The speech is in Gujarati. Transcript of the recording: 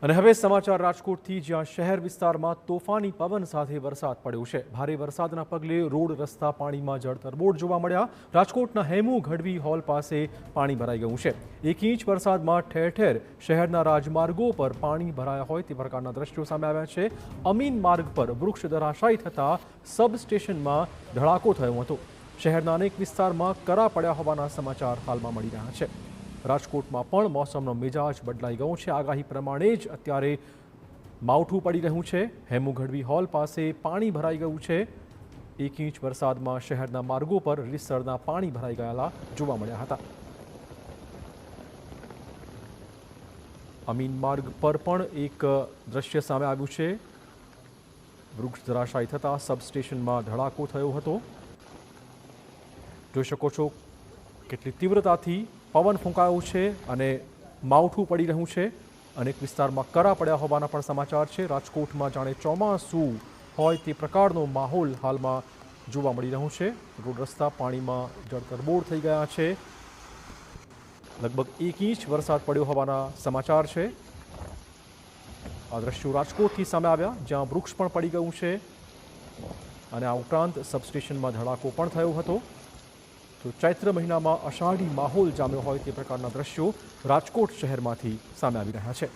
અને હવે સમાચાર રાજકોટથી, જ્યાં શહેર વિસ્તારમાં તોફાની પવન સાથે વરસાદ પડ્યો છે. ભારે વરસાદના પગલે રોડ રસ્તા પાણીમાં જળતરબોળ જોવા મળ્યા. રાજકોટના હેમુ ગઢવી હોલ પાસે પાણી ભરાઈ ગયું છે. 1 ઇંચ વરસાદમાં ઠેર ઠેર શહેરના રાજમાર્ગો પર પાણી ભરાયા હોય તે પ્રકારના દ્રશ્યો સામે આવ્યા છે. અમીન માર્ગ પર વૃક્ષ ધરાશાયી થતા સબસ્ટેશનમાં ધડાકો થયો હતો. શહેરના અનેક વિસ્તારમાં કરા પડ્યા હોવાના સમાચાર હાલમાં મળી રહ્યા છે. રાજકોટમાં પણ મોસમનો મિજાજ બદલાઈ ગયો છે. આગાહી પ્રમાણે જ અત્યારે માવઠું પડી રહ્યું છે. હેમુ ગઢવી હોલ પાસે પાણી ભરાઈ ગયું છે. 1 ઇંચ વરસાદમાં શહેરના માર્ગો પર રીતસરના પાણી ભરાઈ ગયેલા જોવા મળ્યા હતા. અમીન માર્ગ પર પણ એક દ્રશ્ય સામે આવ્યું છે. વૃક્ષ ધરાશાયી થતા સબસ્ટેશનમાં ધડાકો થયો હતો. જોઈ શકો છો કેટલી તીવ્રતાથી પવન ફૂંકાયો છે અને માવઠું પડી રહ્યું છે. અનેક વિસ્તારમાં કરા પડ્યા હોવાના પણ સમાચાર છે. રાજકોટમાં જાણે ચોમાસું હોય તે પ્રકારનો માહોલ હાલમાં જોવા મળી રહ્યો છે. રોડ રસ્તા પાણીમાં જળતરબોળ થઈ ગયા છે. લગભગ 1 ઇંચ વરસાદ પડ્યો હોવાના સમાચાર છે. આ દ્રશ્યો રાજકોટથી સામે આવ્યા, જ્યાં વૃક્ષ પણ પડી ગયું છે અને આ ઉપરાંત સબસ્ટેશનમાં ધડાકો પણ થયો હતો. તો ચૈત્ર મહિનામાં અષાઢી માહોલ જામ્યો હોય તે પ્રકારના દ્રશ્યો રાજકોટ શહેરમાંથી સામે આવી રહ્યા છે.